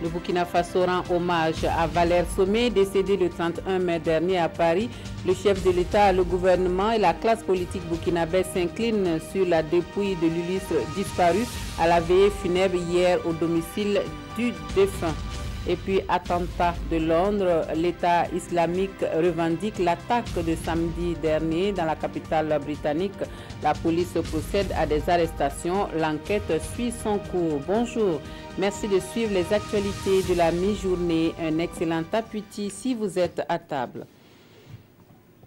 Le Burkina Faso rend hommage à Valère Somé, décédé le 31 mai dernier à Paris. Le chef de l'État, le gouvernement et la classe politique burkinabé s'inclinent sur la dépouille de l'illustre disparu à la veillée funèbre hier au domicile du défunt. Et puis, attentat de Londres, l'État islamique revendique l'attaque de samedi dernier dans la capitale britannique. La police procède à des arrestations. L'enquête suit son cours. Bonjour, merci de suivre les actualités de la mi-journée. Un excellent appétit si vous êtes à table.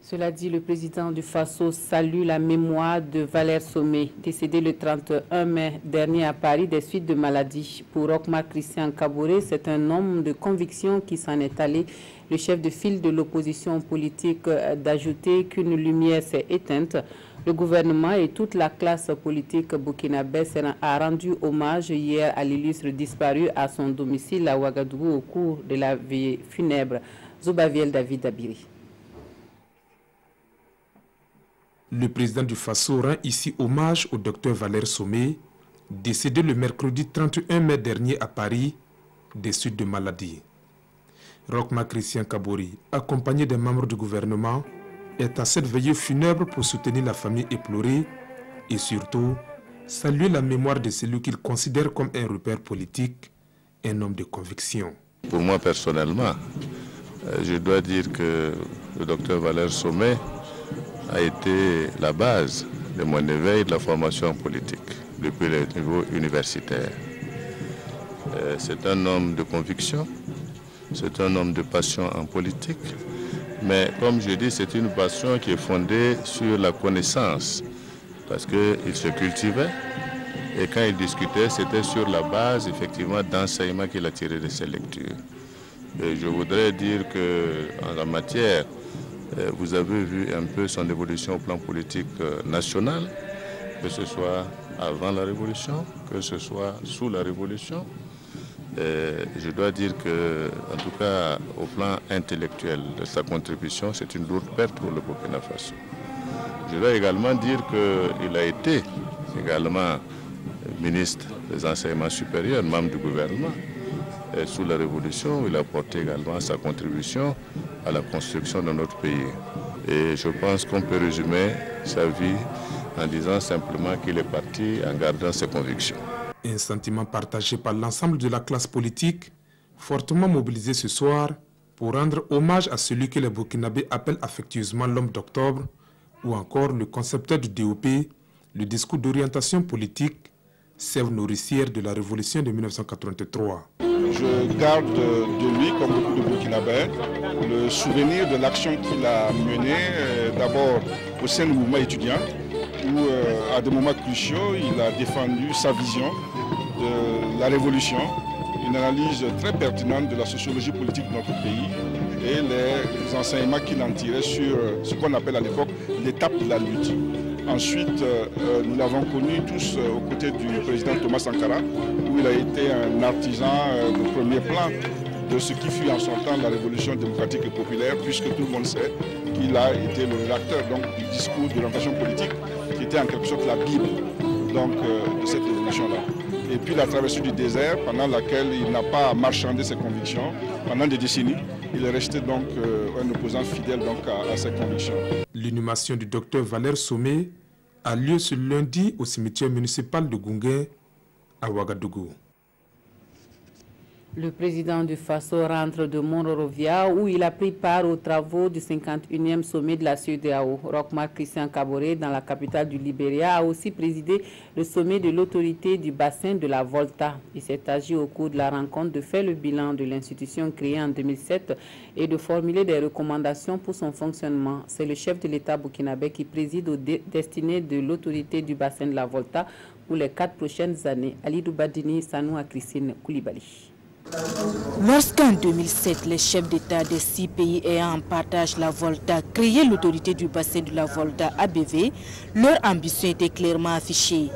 Cela dit, le président du Faso salue la mémoire de Valère Somé, décédé le 31 mai dernier à Paris des suites de maladie. Pour Rochmark Christian Kaboré, c'est un homme de conviction qui s'en est allé. Le chef de file de l'opposition politique d'ajouter qu'une lumière s'est éteinte. Le gouvernement et toute la classe politique burkinabé a rendu hommage hier à l'illustre disparu à son domicile à Ouagadougou au cours de la veillée funèbre. Zoubaviel David Abiri. Le président du Faso rend ici hommage au docteur Valère Somé, décédé le mercredi 31 mai dernier à Paris, des suites de maladie. Rochmark Christian Kaboré, accompagné des membres du gouvernement, est à cette veillée funèbre pour soutenir la famille éplorée et surtout saluer la mémoire de celui qu'il considère comme un repère politique, un homme de conviction. Pour moi personnellement, je dois dire que le docteur Valère Somé a été la base de mon éveil de la formation politique depuis le niveau universitaire. C'est un homme de conviction, c'est un homme de passion en politique, mais comme je dis, c'est une passion qui est fondée sur la connaissance, parce qu'il se cultivait et quand il discutait, c'était sur la base effectivement d'enseignements qu'il a tiré de ses lectures. Et je voudrais dire qu'en la matière, vous avez vu un peu son évolution au plan politique national, que ce soit avant la Révolution, que ce soit sous la Révolution. Je dois dire que, en tout cas, au plan intellectuel de sa contribution, c'est une lourde perte pour le Burkina Faso. Je dois également dire qu'il a été également ministre des enseignements supérieurs, membre du gouvernement. Et sous la Révolution, il a apporté également sa contribution à la construction de notre pays. Et je pense qu'on peut résumer sa vie en disant simplement qu'il est parti en gardant ses convictions. Un sentiment partagé par l'ensemble de la classe politique, fortement mobilisé ce soir pour rendre hommage à celui que les Burkinabés appellent affectueusement l'homme d'octobre, ou encore le concepteur du DOP, le discours d'orientation politique, sève nourricière de la révolution de 1983. Je garde de lui, comme beaucoup de Burkinabés, le souvenir de l'action qu'il a menée, d'abord au sein du mouvement étudiant, où à des moments cruciaux, il a défendu sa vision de la révolution, une analyse très pertinente de la sociologie politique de notre pays et les enseignements qu'il en tirait sur ce qu'on appelle à l'époque l'étape de la lutte. Ensuite, nous l'avons connu tous aux côtés du président Thomas Sankara, où il a été un artisan de premier plan de ce qui fut en son temps la révolution démocratique et populaire, puisque tout le monde sait qu'il a été le rédacteur du discours d'orientation politique, qui était en quelque sorte la Bible de cette révolution-là. Et puis la traversée du désert, pendant laquelle il n'a pas marchandé ses convictions, pendant des décennies, il est resté donc un opposant fidèle à ses convictions. L'inhumation du docteur Valère Somé a lieu ce lundi au cimetière municipal de Goungué à Ouagadougou. Le président du Faso rentre de Monrovia où il a pris part aux travaux du 51e sommet de la CEDEAO. Rochmark Christian Kaboré, dans la capitale du Libéria, a aussi présidé le sommet de l'autorité du bassin de la Volta. Il s'est agi au cours de la rencontre de faire le bilan de l'institution créée en 2007 et de formuler des recommandations pour son fonctionnement. C'est le chef de l'État burkinabé qui préside aux destinées de l'autorité du bassin de la Volta pour les 4 prochaines années. Ali Doubadini, Sanoua Christine Koulibaly. Lorsqu'en 2007, les chefs d'État des 6 pays ayant en partage la Volta créaient l'autorité du bassin de la Volta ABV, leur ambition était clairement affichée.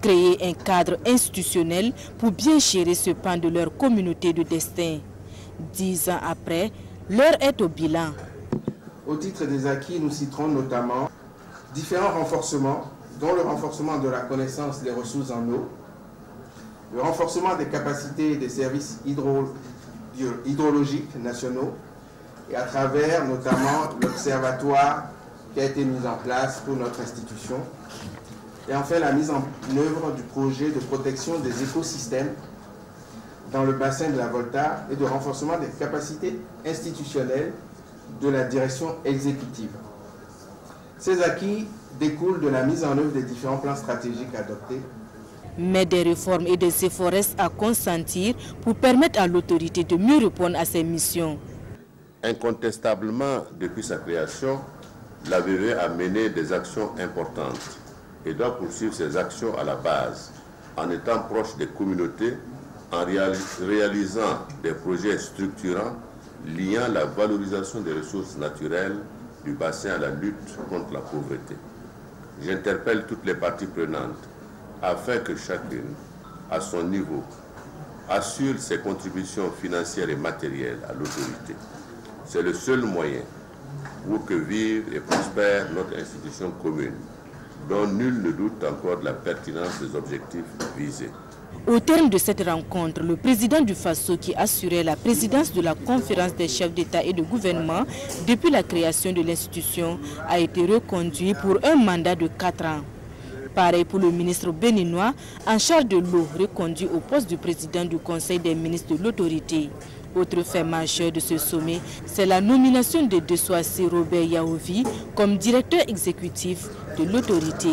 Créer un cadre institutionnel pour bien gérer ce pan de leur communauté de destin. 10 ans après, l'heure est au bilan. Au titre des acquis, nous citerons notamment différents renforcements, dont le renforcement de la connaissance des ressources en eau, le renforcement des capacités des services hydrologiques nationaux et à travers notamment l'observatoire qui a été mis en place pour notre institution. Et enfin, la mise en œuvre du projet de protection des écosystèmes dans le bassin de la Volta et de renforcement des capacités institutionnelles de la direction exécutive. Ces acquis découlent de la mise en œuvre des différents plans stratégiques adoptés. Mais des réformes et des efforts restent à consentir pour permettre à l'autorité de mieux répondre à ses missions. Incontestablement, depuis sa création, l'ABV a mené des actions importantes et doit poursuivre ces actions à la base, en étant proche des communautés, en réalisant des projets structurants liant la valorisation des ressources naturelles du bassin à la lutte contre la pauvreté. J'interpelle toutes les parties prenantes afin que chacune, à son niveau, assure ses contributions financières et matérielles à l'autorité. C'est le seul moyen pour que vive et prospère notre institution commune, dont nul ne doute encore de la pertinence des objectifs visés. Au terme de cette rencontre, le président du Faso, qui assurait la présidence de la conférence des chefs d'État et de gouvernement depuis la création de l'institution, a été reconduit pour un mandat de 4 ans. Pareil pour le ministre béninois en charge de l'eau, reconduit au poste du président du Conseil des ministres de l'autorité. Autre fait majeur de ce sommet, c'est la nomination de Dessoissi Robert Yaovi comme directeur exécutif de l'autorité.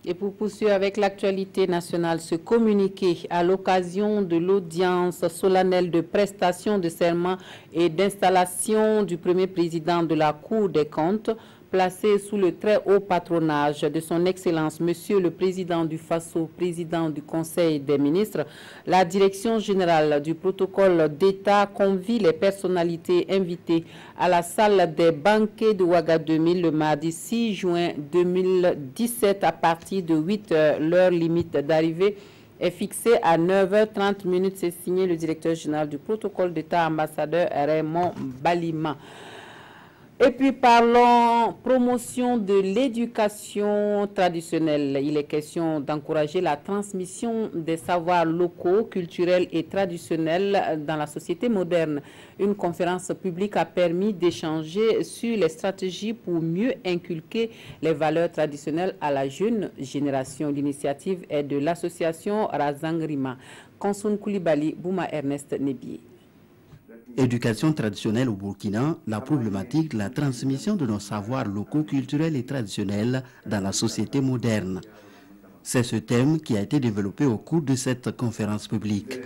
Et pour poursuivre avec l'actualité nationale, ce communiqué à l'occasion de l'audience solennelle de prestation de serment et d'installation du premier président de la Cour des comptes, placé sous le très haut patronage de son Excellence, Monsieur le Président du Faso, Président du Conseil des ministres, la Direction générale du protocole d'État convie les personnalités invitées à la salle des banquets de Ouagadougou le mardi 6 juin 2017 à partir de 8 h. L'heure limite d'arrivée est fixée à 9h30. C'est signé le directeur général du protocole d'État, ambassadeur Raymond Balima. Et puis parlons promotion de l'éducation traditionnelle. Il est question d'encourager la transmission des savoirs locaux, culturels et traditionnels dans la société moderne. Une conférence publique a permis d'échanger sur les stratégies pour mieux inculquer les valeurs traditionnelles à la jeune génération. L'initiative est de l'association Razangrima. Konsoun Koulibaly, Bouma Ernest Nebié. Éducation traditionnelle au Burkina, la problématique de la transmission de nos savoirs locaux, culturels et traditionnels dans la société moderne. C'est ce thème qui a été développé au cours de cette conférence publique.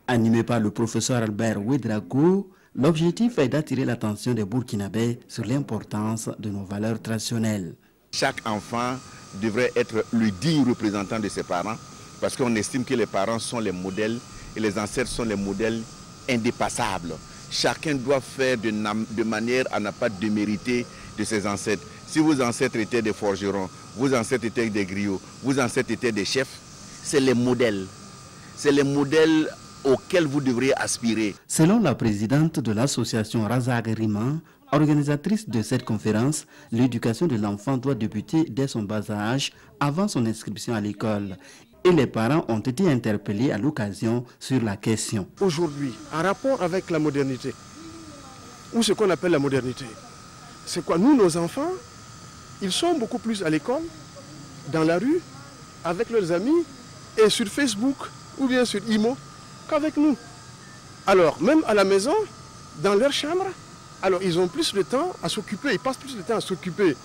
Animé par le professeur Albert Ouedraogo, l'objectif est d'attirer l'attention des Burkinabés sur l'importance de nos valeurs traditionnelles. Chaque enfant devrait être le digne représentant de ses parents parce qu'on estime que les parents sont les modèles et les ancêtres sont les modèles indépassables. Chacun doit faire de manière à ne pas démériter de ses ancêtres. Si vos ancêtres étaient des forgerons, vos ancêtres étaient des griots, vos ancêtres étaient des chefs, c'est les modèles. C'est les modèles auxquels vous devriez aspirer. Selon la présidente de l'association Razangrima, organisatrice de cette conférence, l'éducation de l'enfant doit débuter dès son bas âge, avant son inscription à l'école. Et les parents ont été interpellés à l'occasion sur la question. Aujourd'hui, en rapport avec la modernité, ou ce qu'on appelle la modernité, c'est quoi? Nous, nos enfants, ils sont beaucoup plus à l'école, dans la rue, avec leurs amis, et sur Facebook, ou bien sur Imo, qu'avec nous. Alors, même à la maison, dans leur chambre, alors ils ont plus de temps à s'occuper, ils passent plus de temps à s'occuper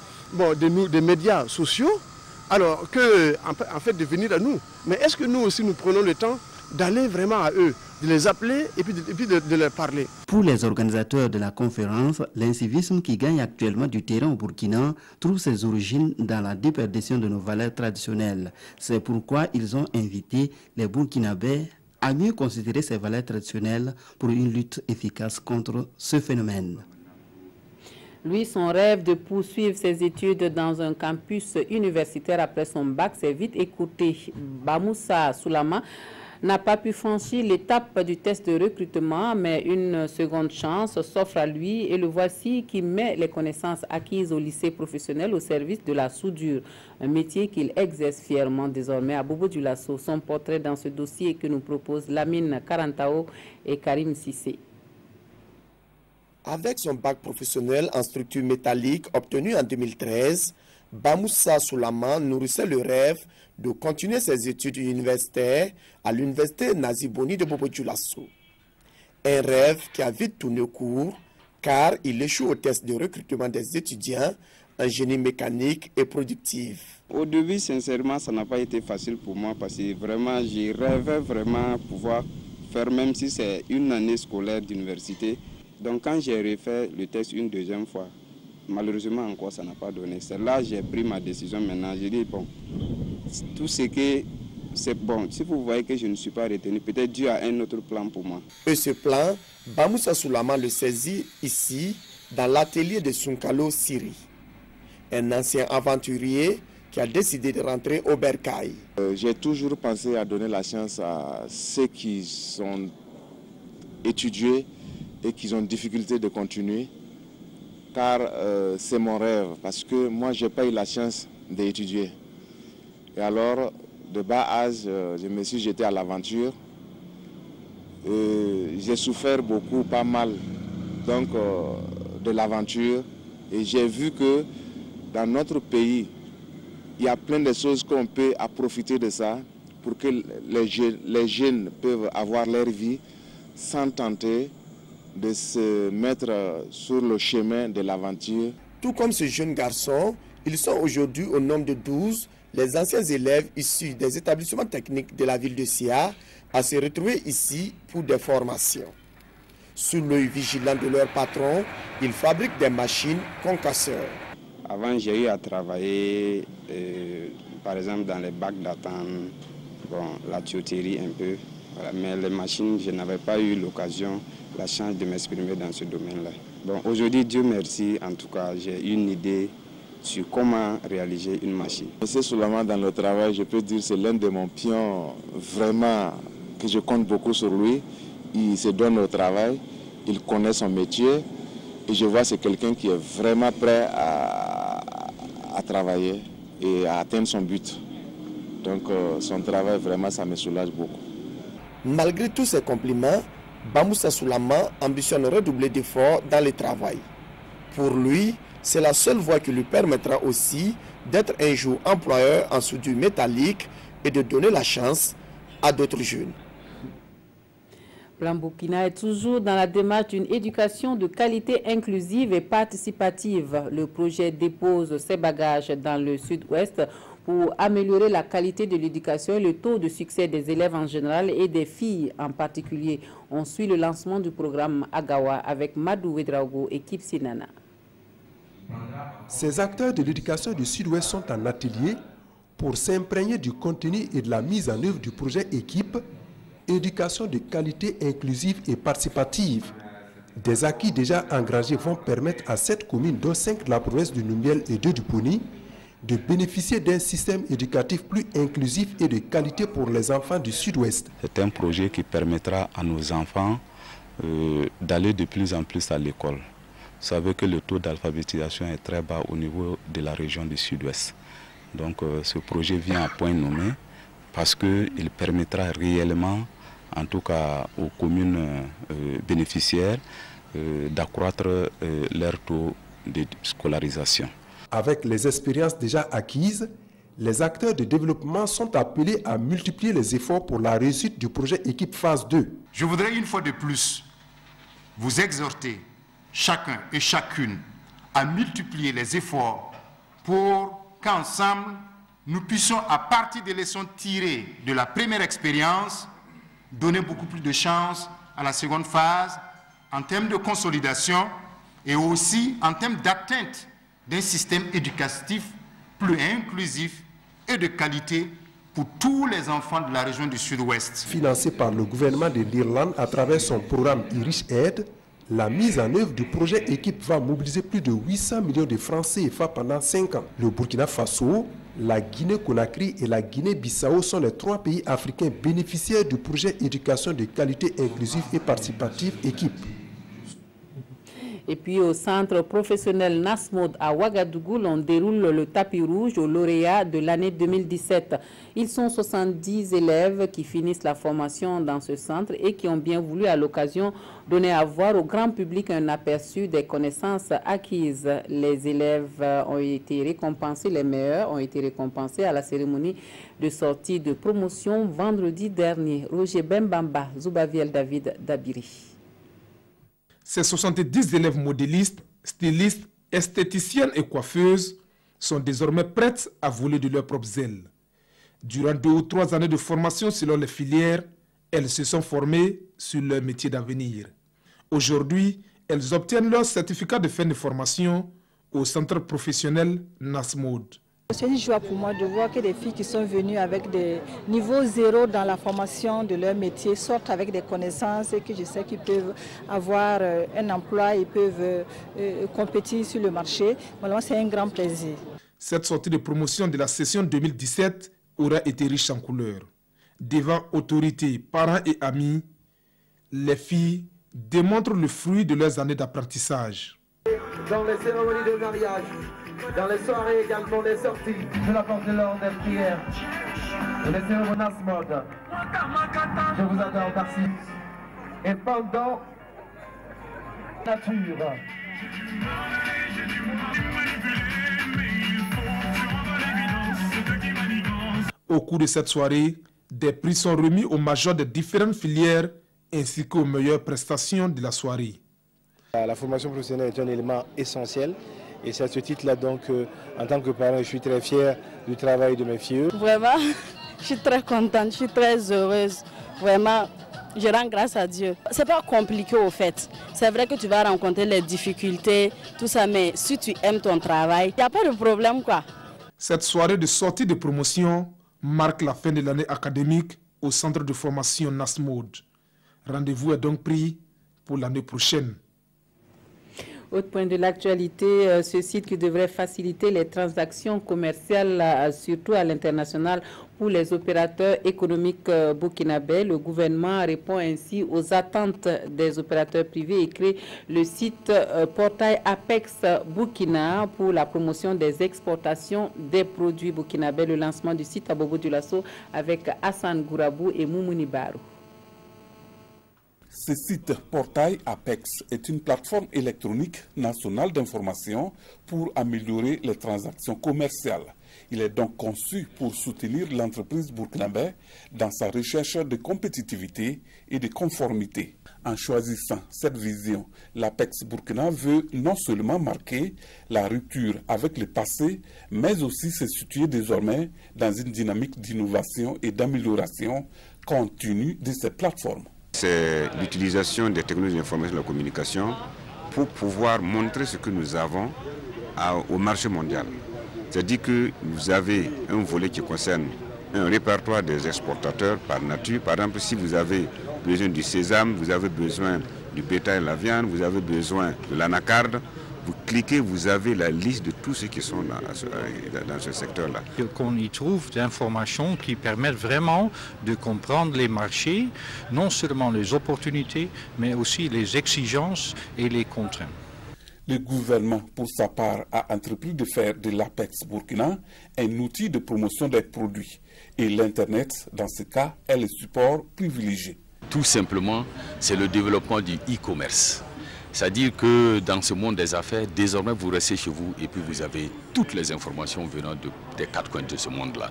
des médias sociaux, alors que, en fait, de venir à nous. Mais est-ce que nous aussi, nous prenons le temps d'aller vraiment à eux, de les appeler et puis de leur parler? Pour les organisateurs de la conférence, l'incivisme qui gagne actuellement du terrain au Burkina trouve ses origines dans la déperdition de nos valeurs traditionnelles. C'est pourquoi ils ont invité les Burkinabés à mieux considérer ces valeurs traditionnelles pour une lutte efficace contre ce phénomène. Lui, son rêve de poursuivre ses études dans un campus universitaire après son bac s'est vite écourté. Bamoussa Soulama n'a pas pu franchir l'étape du test de recrutement, mais une seconde chance s'offre à lui et le voici qui met les connaissances acquises au lycée professionnel au service de la soudure, un métier qu'il exerce fièrement désormais à Bobo Dioulasso. Son portrait dans ce dossier que nous proposent Lamine Karantao et Karim Sissé. Avec son bac professionnel en structure métallique obtenu en 2013, Bamoussa Soulaman nourrissait le rêve de continuer ses études universitaires à l'université Naziboni de Bobo Dioulasso. Un rêve qui a vite tourné court car il échoue au test de recrutement des étudiants en génie mécanique et productif. Au début, sincèrement, ça n'a pas été facile pour moi parce que vraiment, je rêvais vraiment pouvoir faire, même si c'est une année scolaire d'université. Donc quand j'ai refait le test une deuxième fois, malheureusement encore ça n'a pas donné. C'est là que j'ai pris ma décision maintenant. J'ai dit bon, tout ce que c'est bon. Si vous voyez que je ne suis pas retenu, peut-être Dieu a un autre plan pour moi. Et ce plan, Bamoussa Soulaman le saisit ici, dans l'atelier de Sunkalo Siri. Un ancien aventurier qui a décidé de rentrer au Bercail. J'ai toujours pensé à donner la chance à ceux qui sont étudiés et qui ont difficulté de continuer, car c'est mon rêve, parce que moi je n'ai pas eu la chance d'étudier. Et alors, de bas âge, je me suis jeté à l'aventure. J'ai souffert beaucoup, pas mal, donc de l'aventure. Et j'ai vu que dans notre pays, il y a plein de choses qu'on peut profiter de ça pour que les jeunes peuvent avoir leur vie sans tenter de se mettre sur le chemin de l'aventure. Tout comme ce jeune garçon, ils sont aujourd'hui au nombre de 12, les anciens élèves issus des établissements techniques de la ville de Sia à se retrouver ici pour des formations. Sous l'œil vigilant de leur patron, ils fabriquent des machines concasseurs. Avant, j'ai eu à travailler, par exemple, dans les bacs d'attente, la tuyauterie un peu. Voilà, mais les machines, je n'avais pas eu l'occasion, la chance de m'exprimer dans ce domaine-là. Bon, aujourd'hui, Dieu merci, en tout cas, j'ai une idée sur comment réaliser une machine. C'est seulement dans le travail, je peux dire, c'est l'un de mes pions vraiment que je compte beaucoup sur lui. Il se donne au travail, il connaît son métier et je vois que c'est quelqu'un qui est vraiment prêt à travailler et à atteindre son but. Donc son travail, vraiment, ça me soulage beaucoup. Malgré tous ces compliments, Bamoussa Soulaman ambitionne redoubler d'efforts dans le travail. Pour lui, c'est la seule voie qui lui permettra aussi d'être un jour employeur en soudure métallique et de donner la chance à d'autres jeunes. Plan Burkina est toujours dans la démarche d'une éducation de qualité inclusive et participative. Le projet dépose ses bagages dans le sud-ouest pour améliorer la qualité de l'éducation et le taux de succès des élèves en général et des filles en particulier. On suit le lancement du programme Agawa avec Madou Wedraogo et Kip Sinana. Ces acteurs de l'éducation du Sud-Ouest sont en atelier pour s'imprégner du contenu et de la mise en œuvre du projet Équipe, éducation de qualité inclusive et participative. Des acquis déjà engagés vont permettre à 7 communes, dont 5 de la province du Numbiel et 2 du Poni, de bénéficier d'un système éducatif plus inclusif et de qualité pour les enfants du Sud-Ouest. C'est un projet qui permettra à nos enfants d'aller de plus en plus à l'école. Vous savez que le taux d'alphabétisation est très bas au niveau de la région du Sud-Ouest. Donc ce projet vient à point nommé parce qu'il permettra réellement, en tout cas aux communes bénéficiaires, d'accroître leur taux de scolarisation. Avec les expériences déjà acquises, les acteurs de développement sont appelés à multiplier les efforts pour la réussite du projet Équipe Phase 2. Je voudrais une fois de plus vous exhorter, chacun et chacune, à multiplier les efforts pour qu'ensemble, nous puissions, à partir des leçons tirées de la première expérience, donner beaucoup plus de chance à la seconde phase en termes de consolidation et aussi en termes d'atteinte d'un système éducatif plus inclusif et de qualité pour tous les enfants de la région du Sud-Ouest. Financé par le gouvernement de l'Irlande à travers son programme Irish Aid, la mise en œuvre du projet Équipe va mobiliser plus de 800 millions de francs CFA pendant 5 ans. Le Burkina Faso La Guinée-Conakry et la Guinée-Bissau sont les 3 pays africains bénéficiaires du projet éducation de qualité inclusive et participative équipe. Et puis au centre professionnel Nasmod à Ouagadougou, on déroule le tapis rouge aux lauréats de l'année 2017. Ils sont 70 élèves qui finissent la formation dans ce centre et qui ont bien voulu à l'occasion donner à voir au grand public un aperçu des connaissances acquises. Les élèves ont été récompensés, les meilleurs ont été récompensés à la cérémonie de sortie de promotion vendredi dernier. Roger Bembamba, Zoubaviel David Dabiri. Ces 70 élèves modélistes, stylistes, esthéticiennes et coiffeuses sont désormais prêtes à voler de leurs propres ailes. Durant 2 ou 3 années de formation selon les filières, elles se sont formées sur leur métier d'avenir. Aujourd'hui, elles obtiennent leur certificat de fin de formation au centre professionnel Nasmod. C'est une joie pour moi de voir que des filles qui sont venues avec des niveaux 0 dans la formation de leur métier sortent avec des connaissances et que je sais qu'ils peuvent avoir un emploi, ils peuvent compétir sur le marché. Voilà, c'est un grand plaisir. Cette sortie de promotion de la session 2017 aura été riche en couleurs. Devant autorités, parents et amis, les filles démontrent le fruit de leurs années d'apprentissage. Dans les cérémonies de mariage, dans les soirées également des sorties, je la porte de l'ordre des prières et les cérémonies Nasmod. Je vous adore, merci. Et pendant nature. Au cours de cette soirée, des prix sont remis aux majors des différentes filières ainsi qu'aux meilleures prestations de la soirée. La formation professionnelle est un élément essentiel et c'est à ce titre-là donc en tant que parent, je suis très fier du travail de mes filles. Vraiment, je suis très contente, je suis très heureuse. Vraiment, je rends grâce à Dieu. C'est pas compliqué au fait. C'est vrai que tu vas rencontrer les difficultés, tout ça, mais si tu aimes ton travail, il n'y a pas de problème quoi. Cette soirée de sortie de promotion marque la fin de l'année académique au centre de formation Nasmod. Rendez-vous est donc pris pour l'année prochaine. Autre point de l'actualité, ce site qui devrait faciliter les transactions commerciales, surtout à l'international, pour les opérateurs économiques burkinabés. Le gouvernement répond ainsi aux attentes des opérateurs privés et crée le site portail Apex Burkina pour la promotion des exportations des produits burkinabés. Le lancement du site à Bobo Dioulasso avec Hassan Gourabou et Moumouni Barou. Ce site portail Apex est une plateforme électronique nationale d'information pour améliorer les transactions commerciales. Il est donc conçu pour soutenir l'entreprise burkinabé dans sa recherche de compétitivité et de conformité. En choisissant cette vision, l'Apex Burkina veut non seulement marquer la rupture avec le passé, mais aussi se situer désormais dans une dynamique d'innovation et d'amélioration continue de cette plateforme. C'est l'utilisation des technologies de l'information et de la communication pour pouvoir montrer ce que nous avons au marché mondial. C'est-à-dire que vous avez un volet qui concerne un répertoire des exportateurs par nature. Par exemple, si vous avez besoin du sésame, vous avez besoin du bétail et la viande, vous avez besoin de l'anacarde, vous cliquez, vous avez la liste de tous ceux qui sont dans ce secteur-là. Qu'on y trouve des informations qui permettent vraiment de comprendre les marchés, non seulement les opportunités, mais aussi les exigences et les contraintes. Le gouvernement, pour sa part, a entrepris de faire de l'Apex Burkina un outil de promotion des produits. Et l'Internet, dans ce cas, est le support privilégié. Tout simplement, c'est le développement du e-commerce. C'est-à-dire que dans ce monde des affaires, désormais vous restez chez vous et puis vous avez toutes les informations venant des 4 coins de ce monde-là.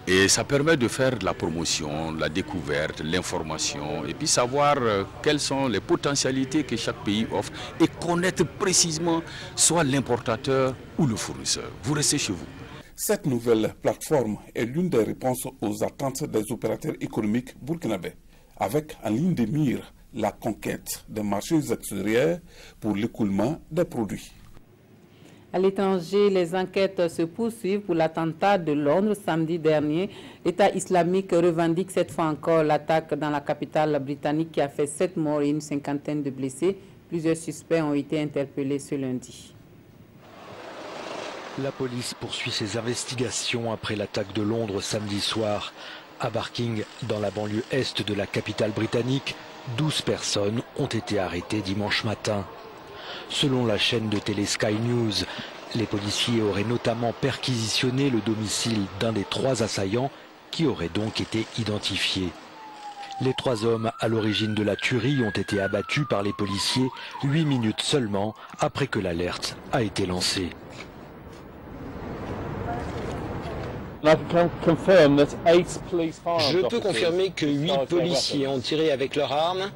Et ça permet de faire de la promotion, la découverte, l'information et puis savoir quelles sont les potentialités que chaque pays offre et connaître précisément soit l'importateur ou le fournisseur. Vous restez chez vous. Cette nouvelle plateforme est l'une des réponses aux attentes des opérateurs économiques burkinabés, avec en ligne de mire la conquête des marchés extérieurs pour l'écoulement des produits. À l'étranger, les enquêtes se poursuivent pour l'attentat de Londres samedi dernier. L'État islamique revendique cette fois encore l'attaque dans la capitale britannique qui a fait 7 morts et une cinquantaine de blessés. Plusieurs suspects ont été interpellés ce lundi. La police poursuit ses investigations après l'attaque de Londres samedi soir. À Barking, dans la banlieue est de la capitale britannique, 12 personnes ont été arrêtées dimanche matin. Selon la chaîne de télé Sky News, les policiers auraient notamment perquisitionné le domicile d'un des 3 assaillants qui auraient donc été identifiés. Les 3 hommes à l'origine de la tuerie ont été abattus par les policiers 8 minutes seulement après que l'alerte a été lancée. Je peux confirmer que 8 policiers ont tiré avec leurs armes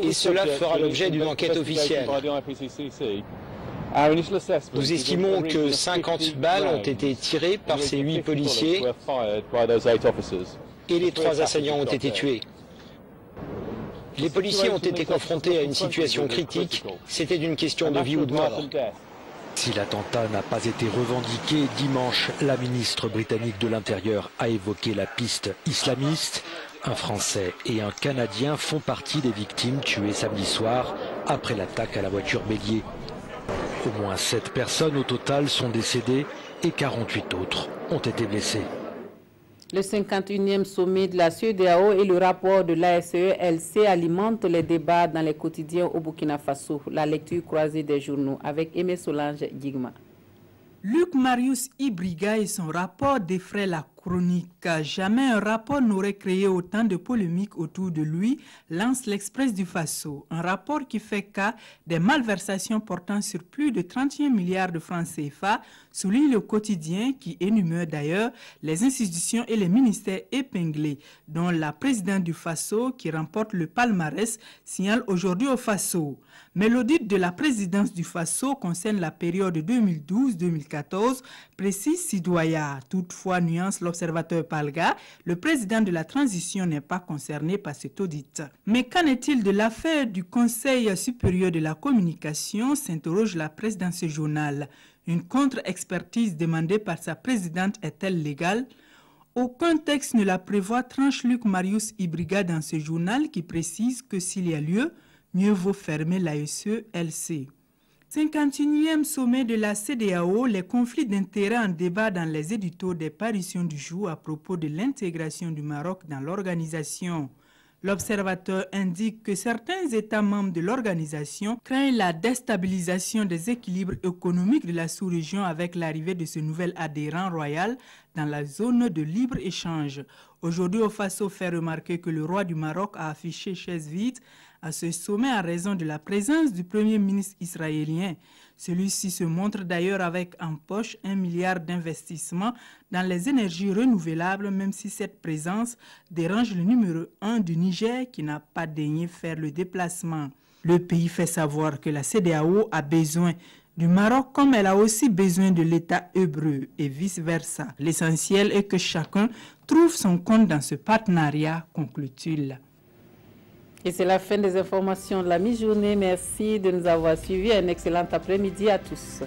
et cela fera l'objet d'une enquête officielle. Nous estimons que 50 balles ont été tirées par ces 8 policiers et les 3 assaillants ont été tués. Les policiers ont été confrontés à une situation critique, c'était une question de vie ou de mort. Si l'attentat n'a pas été revendiqué, dimanche, la ministre britannique de l'Intérieur a évoqué la piste islamiste. Un Français et un Canadien font partie des victimes tuées samedi soir après l'attaque à la voiture bélier. Au moins 7 personnes au total sont décédées et 48 autres ont été blessées. Le 51e sommet de la CEDEAO et le rapport de l'ASE-LC alimentent les débats dans les quotidiens au Burkina Faso. La lecture croisée des journaux avec Aimé Solange Guigma. Luc Marius Ibriga et son rapport défraient la chronique. Jamais un rapport n'aurait créé autant de polémiques autour de lui, lance l'Express du Faso. Un rapport qui fait cas des malversations portant sur plus de 31 milliards de francs CFA, souligne le quotidien qui énumère d'ailleurs les institutions et les ministères épinglés, dont la présidente du Faso qui remporte le palmarès signale aujourd'hui au Faso. Mais l'audit de la présidence du Faso concerne la période 2012-2014, précise Sidoya. Toutefois, nuance l'observateur Palga, le président de la transition n'est pas concerné par cet audit. Mais qu'en est-il de l'affaire du Conseil supérieur de la communication, s'interroge la presse dans ce journal. Une contre-expertise demandée par sa présidente est-elle légale? Aucun texte ne la prévoit, tranche Luc Marius Ibriga dans ce journal qui précise que s'il y a lieu, mieux vaut fermer l'ASE-LC. 51e sommet de la CEDEAO, les conflits d'intérêts en débat dans les éditos des parutions du jour à propos de l'intégration du Maroc dans l'organisation. L'observateur indique que certains États membres de l'organisation craignent la déstabilisation des équilibres économiques de la sous-région avec l'arrivée de ce nouvel adhérent royal dans la zone de libre-échange. Aujourd'hui, au Faso fait remarquer que le roi du Maroc a affiché chaise vide à ce sommet en raison de la présence du Premier ministre israélien. Celui-ci se montre d'ailleurs avec en poche 1 milliard d'investissements dans les énergies renouvelables, même si cette présence dérange le numéro 1 du Niger qui n'a pas daigné faire le déplacement. Le pays fait savoir que la CEDEAO a besoin du Maroc comme elle a aussi besoin de l'État hébreu et vice-versa. L'essentiel est que chacun trouve son compte dans ce partenariat, conclut-il. Et c'est la fin des informations de la mi-journée. Merci de nous avoir suivis. Un excellent après-midi à tous.